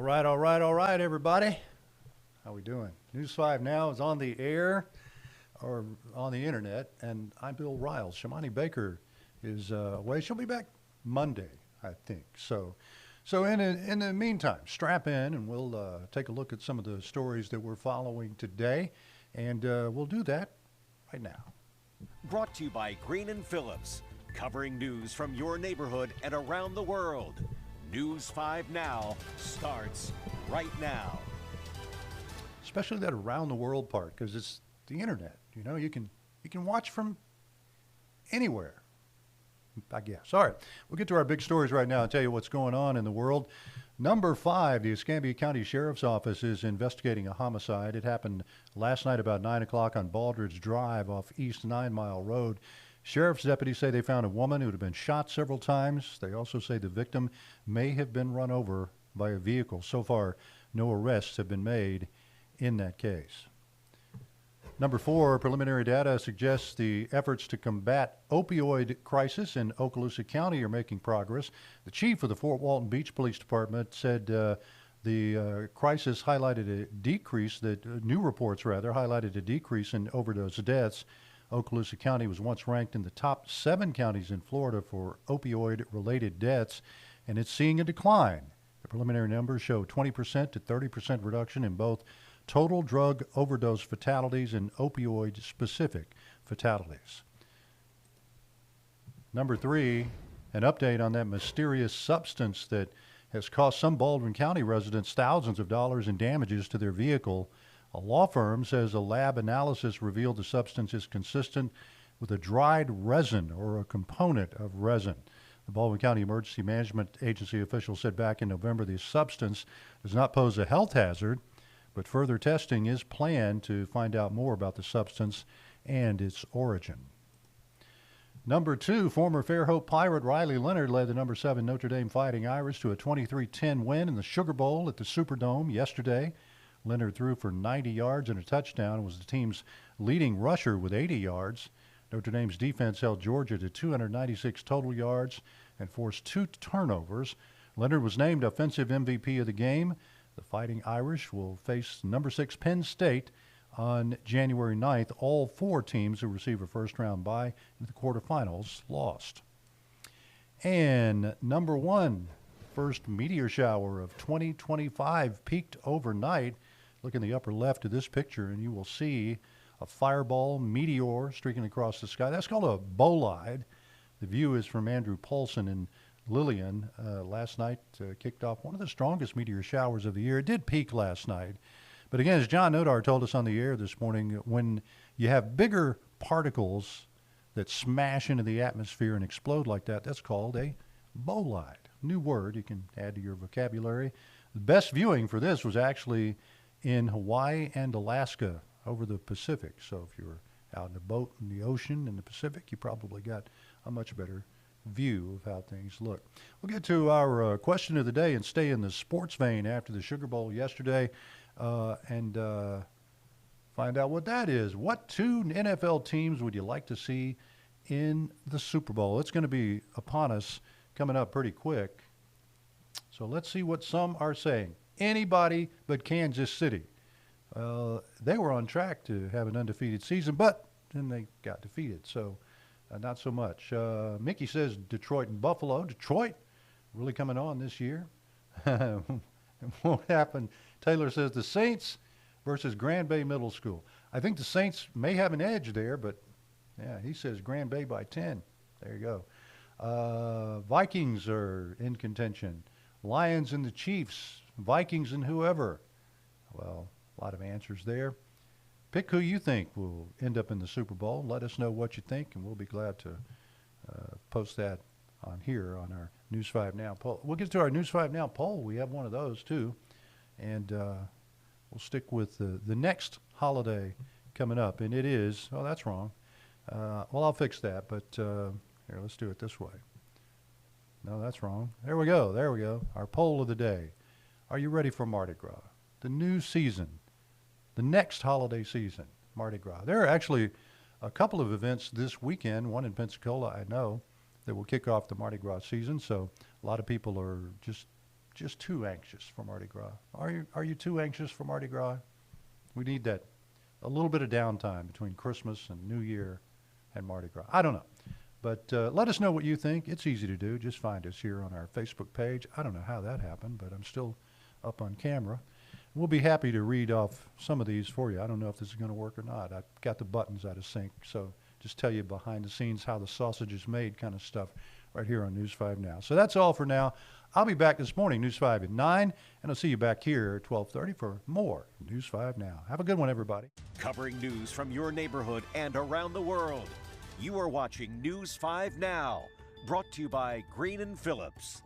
All right, everybody. How we doing? News 5 Now is on the air or on the internet, and I'm Bill Riles. Shamani Baker is away. She'll be back Monday, I think. So in the meantime, strap in, and we'll take a look at some of the stories that we're following today, and we'll do that right now. Brought to you by Green and Phillips, covering news from your neighborhood and around the world. News 5 Now starts right now. Especially that around the world part, because it's the internet. You know, you can watch from anywhere, I guess. All right, we'll get to our big stories right now and tell you what's going on in the world. Number 5, the Escambia County Sheriff's Office is investigating a homicide. It happened last night about 9 o'clock on Baldridge Drive off East 9 Mile Road. Sheriff's deputies say they found a woman who had been shot several times. They also say the victim may have been run over by a vehicle. So far, no arrests have been made in that case. Number 4, preliminary data suggests the efforts to combat opioid crisis in Okaloosa County are making progress. The chief of the Fort Walton Beach Police Department said the crisis highlighted a decrease, new reports highlighted a decrease in overdose deaths. Okaloosa County was once ranked in the top 7 counties in Florida for opioid-related deaths, and it's seeing a decline. The preliminary numbers show 20% to 30% reduction in both total drug overdose fatalities and opioid-specific fatalities. Number 3, an update on that mysterious substance that has cost some Baldwin County residents thousands of dollars in damages to their vehicle. A law firm says a lab analysis revealed the substance is consistent with a dried resin or a component of resin. The Baldwin County Emergency Management Agency official said back in November the substance does not pose a health hazard, but further testing is planned to find out more about the substance and its origin. Number 2, former Fairhope Pirate Riley Leonard led the number 7 Notre Dame Fighting Irish to a 23-10 win in the Sugar Bowl at the Superdome yesterday. Leonard threw for 90 yards and a touchdown and was the team's leading rusher with 80 yards. Notre Dame's defense held Georgia to 296 total yards and forced 2 turnovers. Leonard was named Offensive MVP of the game. The Fighting Irish will face number 6 Penn State on January 9th. All 4 teams who receive a first-round bye in the quarterfinals lost. And number 1, first meteor shower of 2025 peaked overnight. Look in the upper left of this picture, and you will see a fireball meteor streaking across the sky. That's called a bolide. The view is from Andrew Paulson in Lillian. Last night kicked off one of the strongest meteor showers of the year. It did peak last night. But again, as John Nodar told us on the air this morning, when you have bigger particles that smash into the atmosphere and explode like that, that's called a bolide. New word you can add to your vocabulary. The best viewing for this was actually in Hawaii and Alaska over the Pacific. So if you were out in a boat in the ocean in the Pacific, you probably got a much better view of how things look. We'll get to our question of the day and stay in the sports vein after the Sugar Bowl yesterday and find out what that is. What 2 NFL teams would you like to see in the Super Bowl? It's going to be upon us coming up pretty quick. So let's see what some are saying. Anybody but Kansas City. They were on track to have an undefeated season, but then they got defeated, so not so much. Mickey says Detroit and Buffalo. Detroit really coming on this year. It won't happen. Taylor says the Saints versus Grand Bay Middle School. I think the Saints may have an edge there, but yeah, he says Grand Bay by 10. There you go. Vikings are in contention. Lions and the Chiefs. Vikings and whoever. Well, a lot of answers there. Pick who you think will end up in the Super Bowl. Let us know what you think, and we'll be glad to post that on here on our News 5 Now poll. We'll get to our News 5 Now poll. We have one of those, too. And we'll stick with the next holiday coming up, and it is, oh, that's wrong. Well, I'll fix that, but here, let's do it this way. No, that's wrong. There we go. There we go. Our poll of the day. Are you ready for Mardi Gras? The new season, the next holiday season, Mardi Gras. There are actually a couple of events this weekend, one in Pensacola, I know, that will kick off the Mardi Gras season. So a lot of people are just just too anxious for Mardi Gras. Are you too anxious for Mardi Gras? We need that, a little bit of downtime between Christmas and New Year and Mardi Gras. I don't know. But let us know what you think. It's easy to do. Just find us here on our Facebook page. I don't know how that happened, but I'm still up on camera. We'll be happy to read off some of these for you. I don't know if this is going to work or not. I've got the buttons out of sync, so just tell you behind the scenes how the sausage is made kind of stuff right here on News 5 Now. So that's all for now. I'll be back this morning, News 5 at 9, and I'll see you back here at 12:30 for more News 5 Now. Have a good one, everybody. Covering news from your neighborhood and around the world. You are watching News 5 Now, brought to you by Green & Phillips.